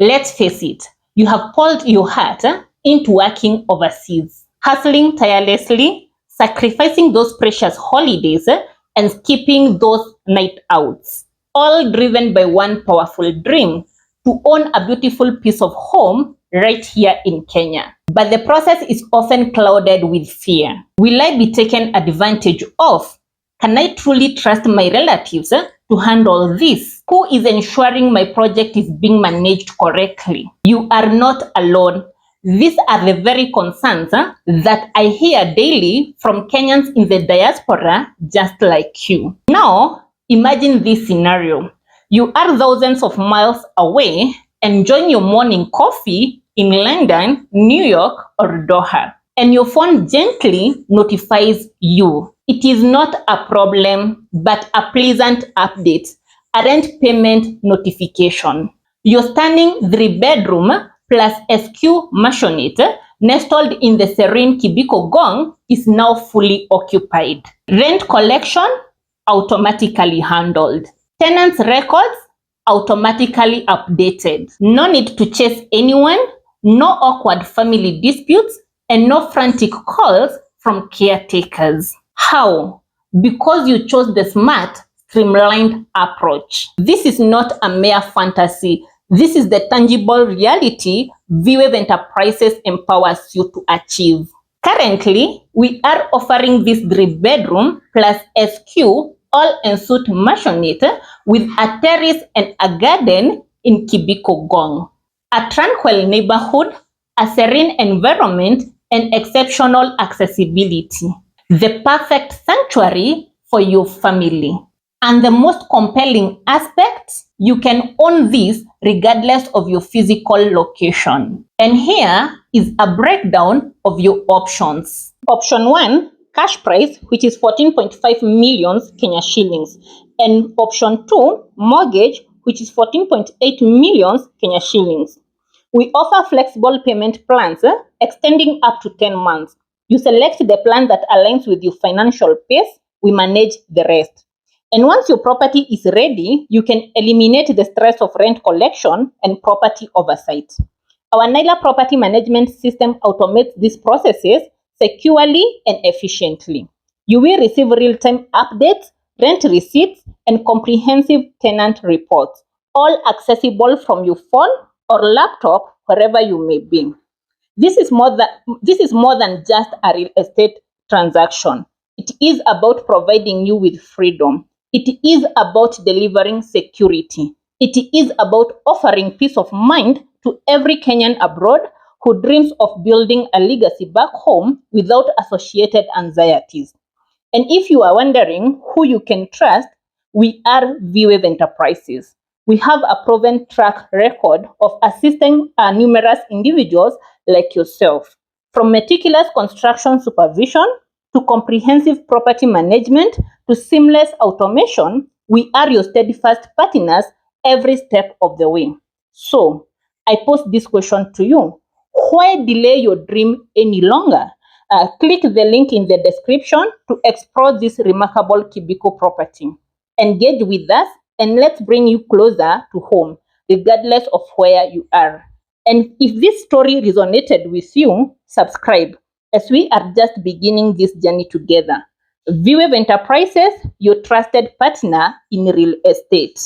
Let's face it, you have poured your heart into working overseas, hustling tirelessly, sacrificing those precious holidays, and skipping those night outs, all driven by one powerful dream: to own a beautiful piece of home right here in Kenya. But the process is often clouded with fear. Will I be taken advantage of? Can I truly trust my relatives to handle this? Who is ensuring my project is being managed correctly? You are not alone. These are the very concerns that I hear daily from Kenyans in the diaspora just like you. Now, imagine this scenario. You are thousands of miles away, enjoying your morning coffee in London, New York, or Doha, and your phone gently notifies you. It is not a problem, but a pleasant update, a rent payment notification. Your stunning 3-bedroom plus SQ Maisonette, nestled in the serene Kibiko Ngong, is now fully occupied. Rent collection automatically handled. Tenants' records automatically updated. No need to chase anyone, no awkward family disputes, and no frantic calls from caretakers. How? Because you chose the smart, streamlined approach. This is not a mere fantasy. This is the tangible reality Veewave Enterprises empowers you to achieve. Currently, we are offering this 3-bedroom plus SQ all-en-suite Maisonette with a terrace and a garden in Kibiko Ngong. A tranquil neighborhood, a serene environment, and exceptional accessibility. The perfect sanctuary for your family. And the most compelling aspect, you can own this regardless of your physical location. And here is a breakdown of your options. Option 1, cash price, which is 14.5 million Kenya shillings. And option 2, mortgage, which is 14.8 million Kenya shillings. We offer flexible payment plans extending up to 10 months. You select the plan that aligns with your financial pace. We manage the rest. And once your property is ready, you can eliminate the stress of rent collection and property oversight. Our Nailah Property Management System automates these processes securely and efficiently. You will receive real-time updates, rent receipts, and comprehensive tenant reports, all accessible from your phone or laptop, wherever you may be. This is more than just a real estate transaction. It is about providing you with freedom. It is about delivering security. It is about offering peace of mind to every Kenyan abroad who dreams of building a legacy back home without associated anxieties. And if you are wondering who you can trust, we are Veewave Enterprises. We have a proven track record of assisting numerous individuals like yourself. From meticulous construction supervision to comprehensive property management to seamless automation, we are your steadfast partners every step of the way. So, I pose this question to you. Why delay your dream any longer? Click the link in the description to explore this remarkable Kibiko property. Engage with us and let's bring you closer to home, regardless of where you are. And if this story resonated with you, subscribe, as we are just beginning this journey together. Veewave Enterprises, your trusted partner in real estate.